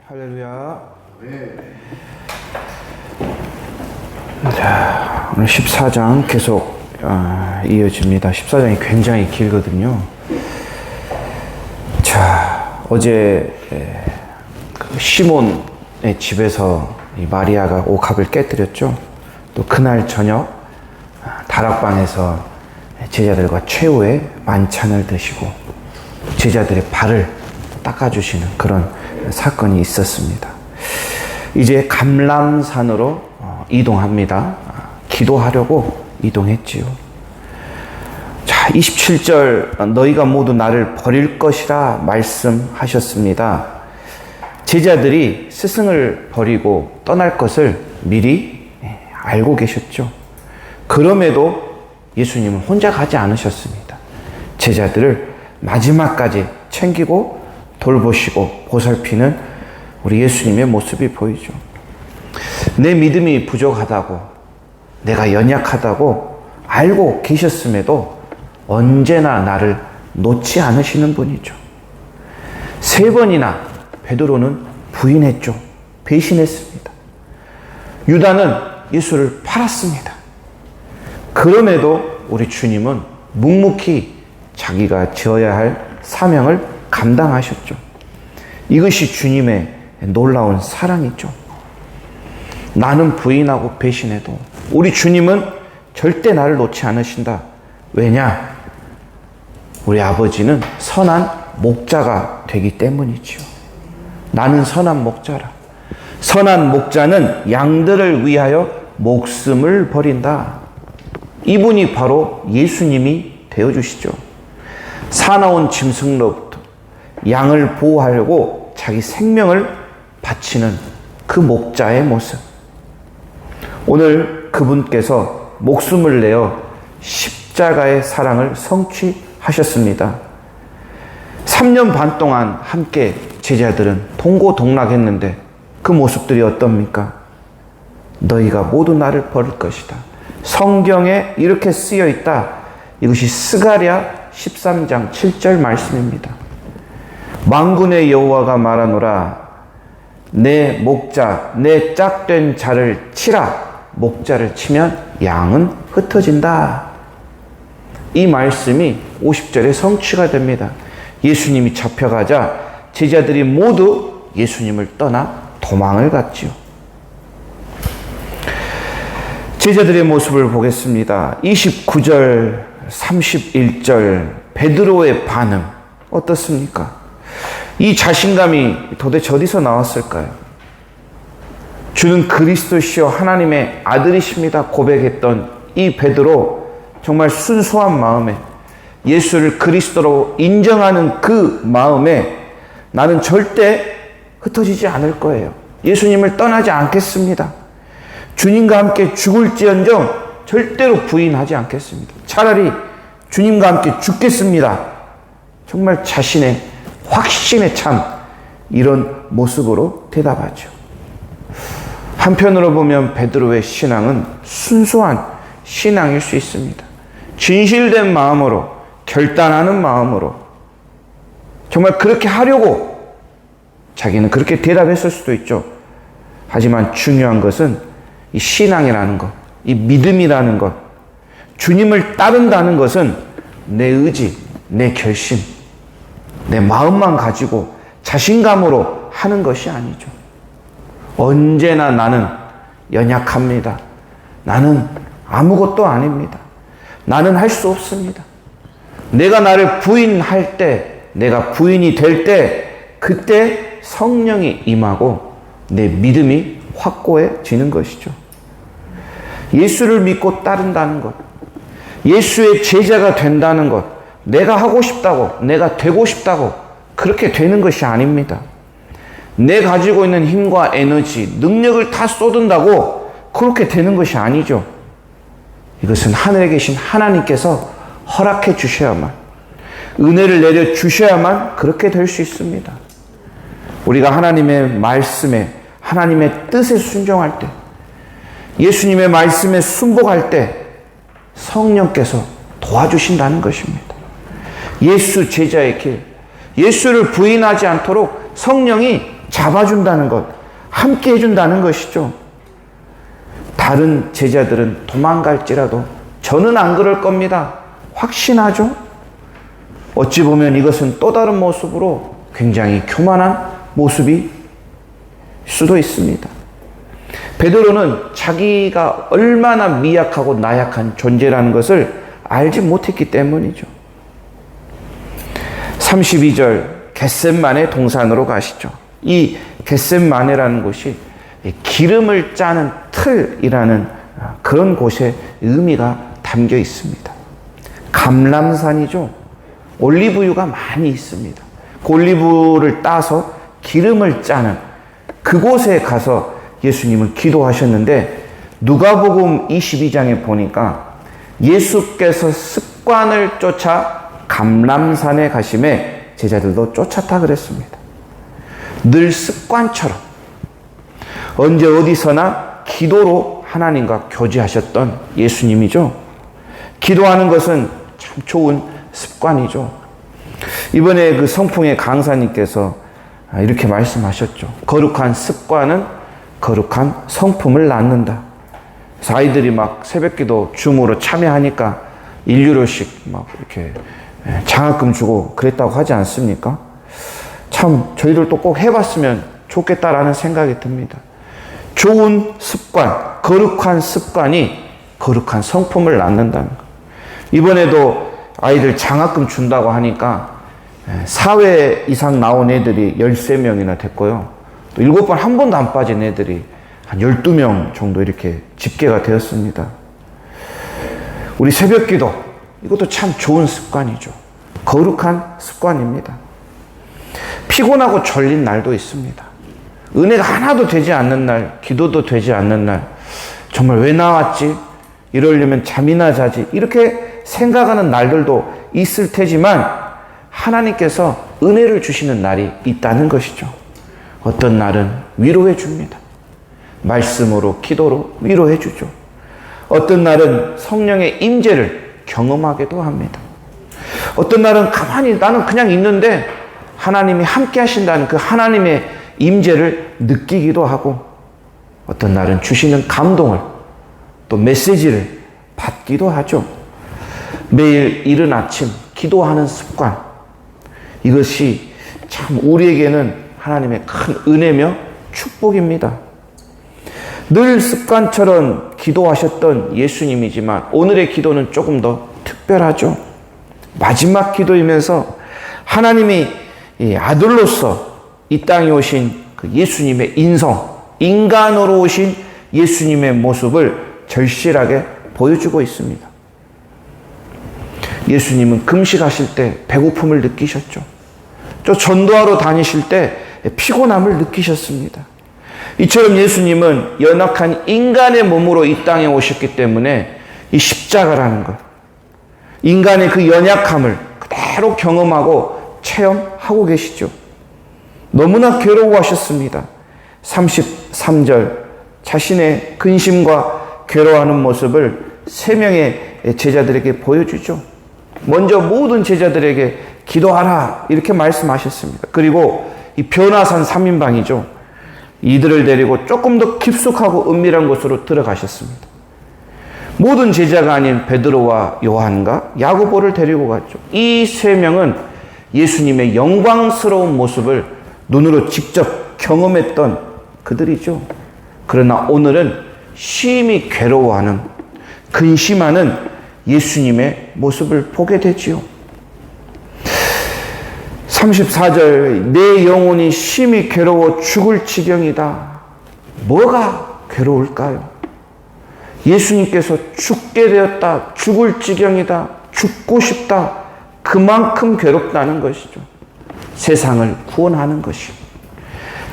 할렐루야. 자, 오늘 14장 계속 이어집니다. 14장이 굉장히 길거든요. 자, 어제 그 시몬의 집에서 이 마리아가 옥합을 깨뜨렸죠. 또 그날 저녁 다락방에서 제자들과 최후의 만찬을 드시고 제자들의 발을 닦아주시는 그런 사건이 있었습니다. 이제 감람산으로 이동합니다. 기도하려고 이동했지요. 자, 27절 너희가 모두 나를 버릴 것이라 말씀하셨습니다. 제자들이 스승을 버리고 떠날 것을 미리 알고 계셨죠. 그럼에도 예수님은 혼자 가지 않으셨습니다. 제자들을 마지막까지 챙기고 돌보시고 보살피는 우리 예수님의 모습이 보이죠. 내 믿음이 부족하다고, 내가 연약하다고 알고 계셨음에도 언제나 나를 놓지 않으시는 분이죠. 3번이나 베드로는 부인했죠. 배신했습니다. 유다는 예수를 팔았습니다. 그럼에도 우리 주님은 묵묵히 자기가 지어야 할 사명을 감당하셨죠. 이것이 주님의 놀라운 사랑이죠. 나는 부인하고 배신해도 우리 주님은 절대 나를 놓지 않으신다. 왜냐? 우리 아버지는 선한 목자가 되기 때문이지요. 나는 선한 목자라. 선한 목자는 양들을 위하여 목숨을 버린다. 이분이 바로 예수님이 되어주시죠. 사나운 짐승로부터 양을 보호하려고 자기 생명을 바치는 그 목자의 모습. 오늘 그분께서 목숨을 내어 십자가의 사랑을 성취하셨습니다. 3년 반 동안 함께 제자들은 동고동락했는데 그 모습들이 어떻습니까? 너희가 모두 나를 버릴 것이다. 성경에 이렇게 쓰여 있다. 이것이 스가랴 13장 7절 말씀입니다. 만군의 여호와가 말하노라. 내 목자, 내 짝된 자를 치라. 목자를 치면 양은 흩어진다. 이 말씀이 50절에 성취가 됩니다. 예수님이 잡혀가자 제자들이 모두 예수님을 떠나 도망을 갔지요. 제자들의 모습을 보겠습니다. 29절, 31절 베드로의 반응 어떻습니까? 이 자신감이 도대체 어디서 나왔을까요? 주는 그리스도시요 하나님의 아들이십니다 고백했던 이 베드로, 정말 순수한 마음에 예수를 그리스도로 인정하는 그 마음에 나는 절대 흩어지지 않을 거예요. 예수님을 떠나지 않겠습니다. 주님과 함께 죽을지언정 절대로 부인하지 않겠습니다. 차라리 주님과 함께 죽겠습니다. 정말 자신의 확신에 찬 이런 모습으로 대답하죠. 한편으로 보면 베드로의 신앙은 순수한 신앙일 수 있습니다. 진실된 마음으로, 결단하는 마음으로 정말 그렇게 하려고 자기는 그렇게 대답했을 수도 있죠. 하지만 중요한 것은 이 신앙이라는 것, 이 믿음이라는 것, 주님을 따른다는 것은 내 의지, 내 결심, 내 마음만 가지고 자신감으로 하는 것이 아니죠. 언제나 나는 연약합니다. 나는 아무것도 아닙니다. 나는 할 수 없습니다. 내가 나를 부인할 때, 내가 부인이 될 때, 그때 성령이 임하고 내 믿음이 확고해지는 것이죠. 예수를 믿고 따른다는 것, 예수의 제자가 된다는 것, 내가 하고 싶다고, 내가 되고 싶다고 그렇게 되는 것이 아닙니다. 내 가지고 있는 힘과 에너지, 능력을 다 쏟은다고 그렇게 되는 것이 아니죠. 이것은 하늘에 계신 하나님께서 허락해 주셔야만, 은혜를 내려 주셔야만 그렇게 될 수 있습니다. 우리가 하나님의 말씀에, 하나님의 뜻에 순종할 때, 예수님의 말씀에 순복할 때 성령께서 도와주신다는 것입니다. 예수 제자의 길, 예수를 부인하지 않도록 성령이 잡아준다는 것, 함께 해준다는 것이죠. 다른 제자들은 도망갈지라도 저는 안 그럴 겁니다. 확신하죠? 어찌 보면 이것은 또 다른 모습으로 굉장히 교만한 모습이 수도 있습니다. 베드로는 자기가 얼마나 미약하고 나약한 존재라는 것을 알지 못했기 때문이죠. 32절 겟셋마네 동산으로 가시죠. 이 겟셋마네라는 곳이 기름을 짜는 틀이라는 그런 곳에 의미가 담겨 있습니다. 감람산이죠. 올리브유가 많이 있습니다. 그 올리브를 따서 기름을 짜는 그곳에 가서 예수님은 기도하셨는데 누가복음 22장에 보니까 예수께서 습관을 쫓아 감람산에 가심에 제자들도 쫓았다 그랬습니다. 늘 습관처럼 언제 어디서나 기도로 하나님과 교제하셨던 예수님이죠. 기도하는 것은 참 좋은 습관이죠. 이번에 그 성풍의 강사님께서 이렇게 말씀하셨죠. 거룩한 습관은 거룩한 성품을 낳는다. 그래서 아이들이 막 새벽기도 줌으로 참여하니까 1유로씩 막 이렇게 장학금 주고 그랬다고 하지 않습니까? 참 저희들도 꼭 해봤으면 좋겠다라는 생각이 듭니다. 좋은 습관, 거룩한 습관이 거룩한 성품을 낳는다는 것. 이번에도 아이들 장학금 준다고 하니까 4회 이상 나온 애들이 13명이나 됐고요. 또 7번 한 번도 안 빠진 애들이 한 12명 정도 이렇게 집계가 되었습니다. 우리 새벽기도, 이것도 참 좋은 습관이죠. 거룩한 습관입니다. 피곤하고 졸린 날도 있습니다. 은혜가 하나도 되지 않는 날, 기도도 되지 않는 날, 정말 왜 나왔지? 이러려면 잠이나 자지. 이렇게 생각하는 날들도 있을 테지만 하나님께서 은혜를 주시는 날이 있다는 것이죠. 어떤 날은 위로해 줍니다. 말씀으로, 기도로 위로해 주죠. 어떤 날은 성령의 임재를 경험하기도 합니다. 어떤 날은 가만히 나는 그냥 있는데 하나님이 함께 하신다는 그 하나님의 임재를 느끼기도 하고, 어떤 날은 주시는 감동을, 또 메시지를 받기도 하죠. 매일 이른 아침 기도하는 습관, 이것이 참 우리에게는 하나님의 큰 은혜며 축복입니다. 늘 습관처럼 기도하셨던 예수님이지만 오늘의 기도는 조금 더 특별하죠. 마지막 기도이면서 하나님이 아들로서 이 땅에 오신 그 예수님의 인성, 인간으로 오신 예수님의 모습을 절실하게 보여주고 있습니다. 예수님은 금식하실 때 배고픔을 느끼셨죠. 또 전도하러 다니실 때 피곤함을 느끼셨습니다. 이처럼 예수님은 연약한 인간의 몸으로 이 땅에 오셨기 때문에 이 십자가라는 것, 인간의 그 연약함을 그대로 경험하고 체험하고 계시죠. 너무나 괴로워하셨습니다. 33절 자신의 근심과 괴로워하는 모습을 3명의 제자들에게 보여주죠. 먼저 모든 제자들에게 기도하라 이렇게 말씀하셨습니다. 그리고 이 변화산 3인방이죠. 이들을 데리고 조금 더 깊숙하고 은밀한 곳으로 들어가셨습니다. 모든 제자가 아닌 베드로와 요한과 야고보를 데리고 갔죠. 이 3명은 예수님의 영광스러운 모습을 눈으로 직접 경험했던 그들이죠. 그러나 오늘은 심히 괴로워하는, 근심하는 예수님의 모습을 보게 되지요. 34절 내 영혼이 심히 괴로워 죽을 지경이다. 뭐가 괴로울까요? 예수님께서 죽게 되었다. 죽을 지경이다. 죽고 싶다. 그만큼 괴롭다는 것이죠. 세상을 구원하는 것이.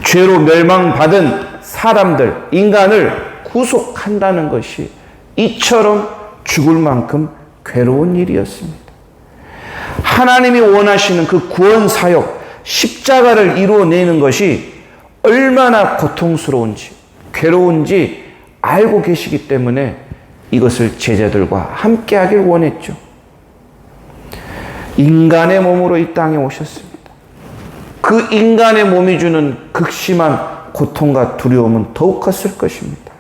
죄로 멸망받은 사람들, 인간을 구속한다는 것이 이처럼 죽을 만큼 괴로운 일이었습니다. 하나님이 원하시는 그 구원 사역, 십자가를 이루어내는 것이 얼마나 고통스러운지, 괴로운지 알고 계시기 때문에 이것을 제자들과 함께 하길 원했죠. 인간의 몸으로 이 땅에 오셨습니다. 그 인간의 몸이 주는 극심한 고통과 두려움은 더욱 컸을 것입니다.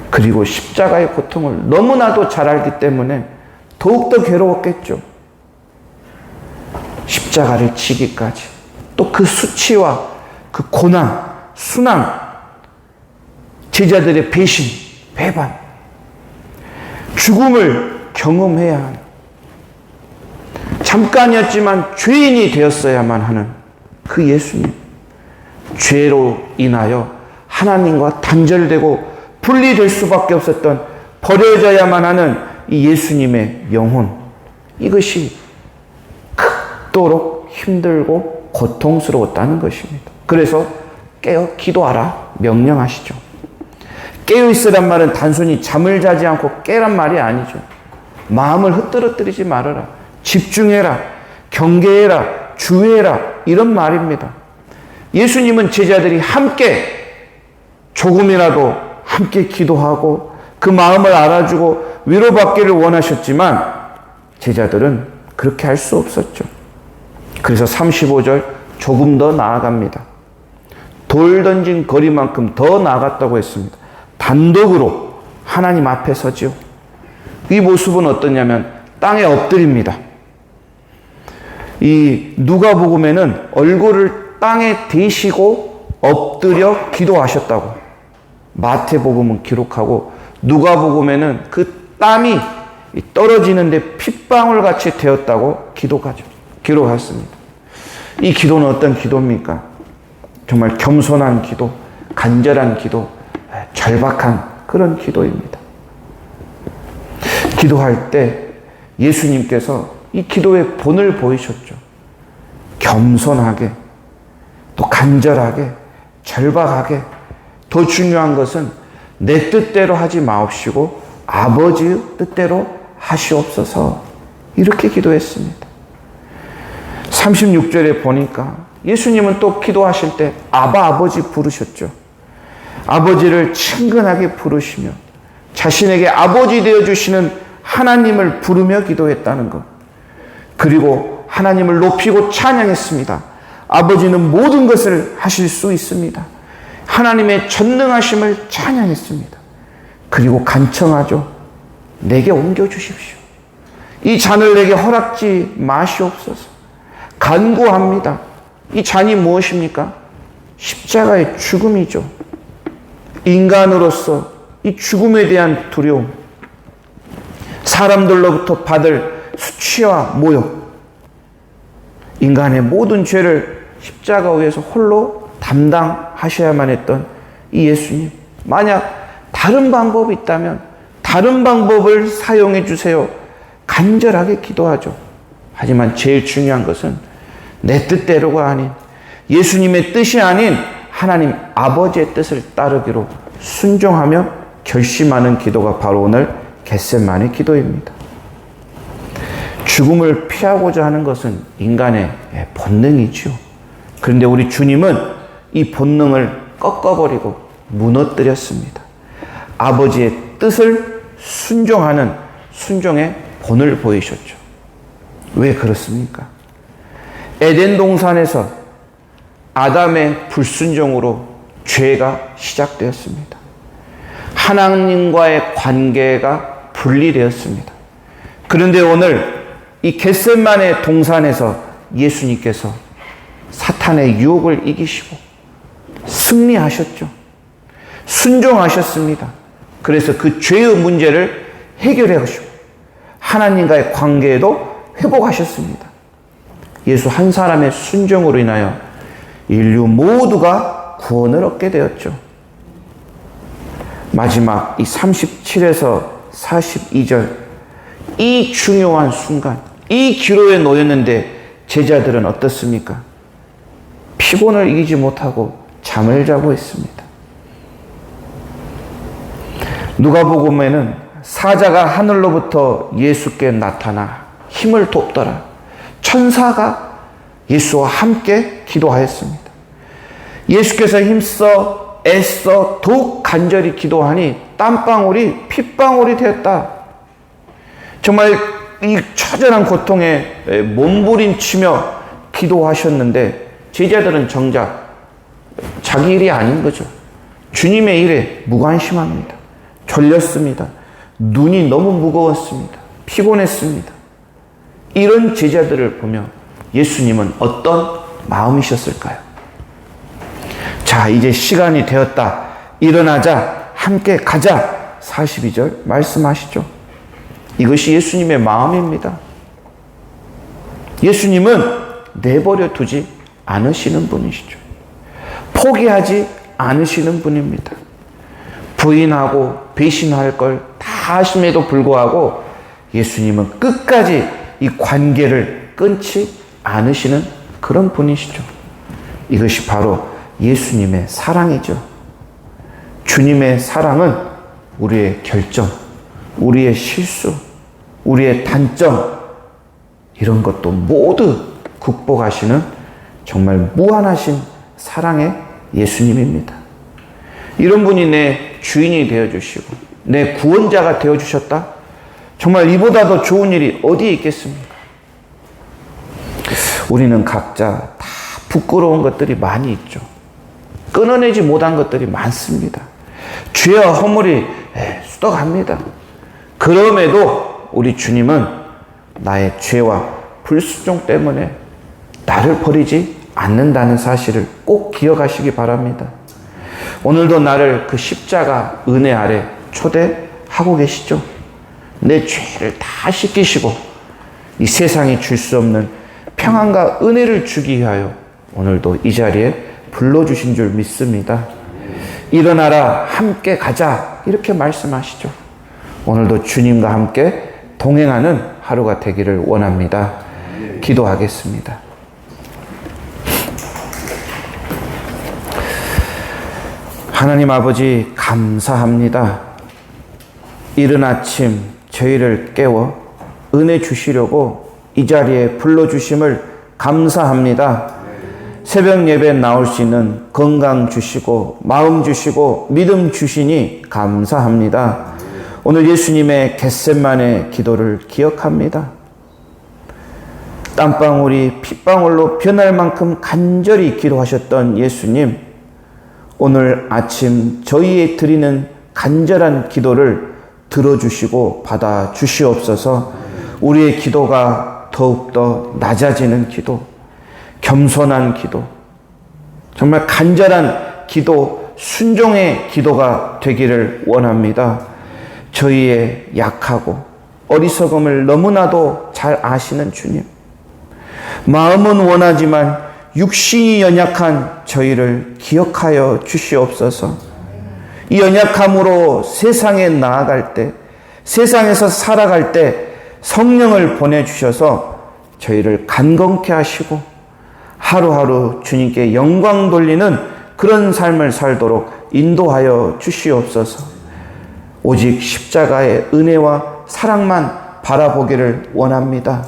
그리고 십자가의 고통을 너무나도 잘 알기 때문에 더욱더 괴로웠겠죠. 십자가를 지기까지. 또 그 수치와 그 고난, 순환, 제자들의 배신, 배반, 죽음을 경험해야 하는, 잠깐이었지만 죄인이 되었어야만 하는 그 예수님. 죄로 인하여 하나님과 단절되고 분리될 수밖에 없었던, 버려져야만 하는 이 예수님의 영혼. 이것이 극도로 힘들고 고통스러웠다는 것입니다. 그래서 깨어 기도하라 명령하시죠. 깨어있으란 말은 단순히 잠을 자지 않고 깨란 말이 아니죠. 마음을 흩뜨러뜨리지 말아라. 집중해라. 경계해라. 주의해라. 이런 말입니다. 예수님은 제자들이 함께 조금이라도 함께 기도하고 그 마음을 알아주고 위로받기를 원하셨지만 제자들은 그렇게 할 수 없었죠. 그래서 35절 조금 더 나아갑니다. 돌 던진 거리만큼 더 나아갔다고 했습니다. 단독으로 하나님 앞에 서지요. 이 모습은 어떠냐면 땅에 엎드립니다. 이 누가복음에는 얼굴을 땅에 대시고 엎드려 기도하셨다고 마태복음은 기록하고, 누가복음에는 그 땀이 떨어지는데 핏방울 같이 되었다고 기록했습니다. 이 기도는 어떤 기도입니까? 정말 겸손한 기도, 간절한 기도, 절박한 그런 기도입니다. 기도할 때 예수님께서 이 기도의 본을 보이셨죠. 겸손하게, 또 간절하게, 절박하게, 더 중요한 것은 내 뜻대로 하지 마옵시고 아버지의 뜻대로 하시옵소서, 이렇게 기도했습니다. 36절에 보니까 예수님은 또 기도하실 때 아버지 부르셨죠. 아버지를 친근하게 부르시며 자신에게 아버지 되어주시는 하나님을 부르며 기도했다는 것. 그리고 하나님을 높이고 찬양했습니다. 아버지는 모든 것을 하실 수 있습니다. 하나님의 전능하심을 찬양했습니다. 그리고 간청하죠. 내게 옮겨주십시오. 이 잔을 내게 허락지 마시옵소서. 간구합니다. 이 잔이 무엇입니까? 십자가의 죽음이죠. 인간으로서 이 죽음에 대한 두려움, 사람들로부터 받을 수치와 모욕, 인간의 모든 죄를 십자가 위에서 홀로 담당하셔야만 했던 이 예수님. 만약 다른 방법이 있다면 다른 방법을 사용해 주세요. 간절하게 기도하죠. 하지만 제일 중요한 것은 내 뜻대로가 아닌 예수님의 뜻이 아닌 하나님 아버지의 뜻을 따르기로 순종하며 결심하는 기도가 바로 오늘 겟세마네 기도입니다. 죽음을 피하고자 하는 것은 인간의 본능이죠. 그런데 우리 주님은 이 본능을 꺾어버리고 무너뜨렸습니다. 아버지의 뜻을 순종하는 순종의 본을 보이셨죠. 왜 그렇습니까? 에덴 동산에서 아담의 불순종으로 죄가 시작되었습니다. 하나님과의 관계가 분리되었습니다. 그런데 오늘 이 겟세마네 동산에서 예수님께서 사탄의 유혹을 이기시고 승리하셨죠. 순종하셨습니다. 그래서 그 죄의 문제를 해결해 가시고 하나님과의 관계에도 회복하셨습니다. 예수 한 사람의 순종으로 인하여 인류 모두가 구원을 얻게 되었죠. 마지막 이 37에서 42절, 이 중요한 순간, 이 기로에 놓였는데 제자들은 어떻습니까? 피곤을 이기지 못하고 잠을 자고 있습니다. 누가복음에는 사자가 하늘로부터 예수께 나타나 힘을 돕더라. 천사가 예수와 함께 기도하였습니다. 예수께서 힘써 애써 더욱 간절히 기도하니 땀방울이 핏방울이 되었다. 정말 이 처절한 고통에 몸부림치며 기도하셨는데 제자들은 정작 자기 일이 아닌 거죠. 주님의 일에 무관심합니다. 졸렸습니다. 눈이 너무 무거웠습니다. 피곤했습니다. 이런 제자들을 보며 예수님은 어떤 마음이셨을까요? 자, 이제 시간이 되었다. 일어나자. 함께 가자. 42절 말씀하시죠. 이것이 예수님의 마음입니다. 예수님은 내버려 두지 않으시는 분이시죠. 포기하지 않으시는 분입니다. 부인하고 배신할 걸 다 하심에도 불구하고 예수님은 끝까지 이 관계를 끊지 않으시는 그런 분이시죠. 이것이 바로 예수님의 사랑이죠. 주님의 사랑은 우리의 결정, 우리의 실수, 우리의 단점, 이런 것도 모두 극복하시는 정말 무한하신 사랑의 예수님입니다. 이런 분이 내 주인이 되어주시고 내 구원자가 되어주셨다? 정말 이보다 더 좋은 일이 어디에 있겠습니까? 우리는 각자 다 부끄러운 것들이 많이 있죠. 끊어내지 못한 것들이 많습니다. 죄와 허물이 수덕합니다. 그럼에도 우리 주님은 나의 죄와 불순종 때문에 나를 버리지 않는다는 사실을 꼭 기억하시기 바랍니다. 오늘도 나를 그 십자가 은혜 아래 초대하고 계시죠. 내 죄를 다 씻기시고 이 세상이 줄 수 없는 평안과 은혜를 주기 위하여 오늘도 이 자리에 불러주신 줄 믿습니다. 일어나라, 함께 가자, 이렇게 말씀하시죠. 오늘도 주님과 함께 동행하는 하루가 되기를 원합니다. 기도하겠습니다. 하나님 아버지, 감사합니다. 이른 아침 저희를 깨워 은혜 주시려고 이 자리에 불러주심을 감사합니다. 새벽 예배 나올 수 있는 건강 주시고 마음 주시고 믿음 주시니 감사합니다. 오늘 예수님의 겟세마네 기도를 기억합니다. 땀방울이 핏방울로 변할 만큼 간절히 기도하셨던 예수님, 오늘 아침 저희에 드리는 간절한 기도를 들어주시고 받아 주시옵소서. 우리의 기도가 더욱더 낮아지는 기도, 겸손한 기도, 정말 간절한 기도, 순종의 기도가 되기를 원합니다. 저희의 약하고 어리석음을 너무나도 잘 아시는 주님, 마음은 원하지만 육신이 연약한 저희를 기억하여 주시옵소서. 이 연약함으로 세상에 나아갈 때, 세상에서 살아갈 때 성령을 보내주셔서 저희를 간건케 하시고 하루하루 주님께 영광 돌리는 그런 삶을 살도록 인도하여 주시옵소서. 오직 십자가의 은혜와 사랑만 바라보기를 원합니다.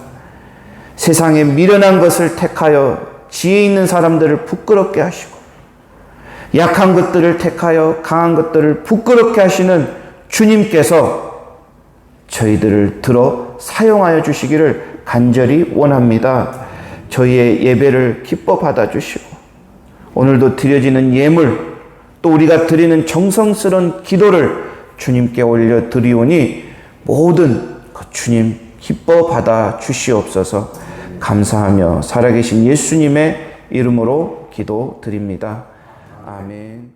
세상에 미련한 것을 택하여 지혜 있는 사람들을 부끄럽게 하시고 약한 것들을 택하여 강한 것들을 부끄럽게 하시는 주님께서 저희들을 들어 사용하여 주시기를 간절히 원합니다. 저희의 예배를 기뻐 받아주시고 오늘도 드려지는 예물, 또 우리가 드리는 정성스러운 기도를 주님께 올려 드리오니 모든 그 주님 기뻐 받아 주시옵소서. 감사하며 살아계신 예수님의 이름으로 기도드립니다. 아멘.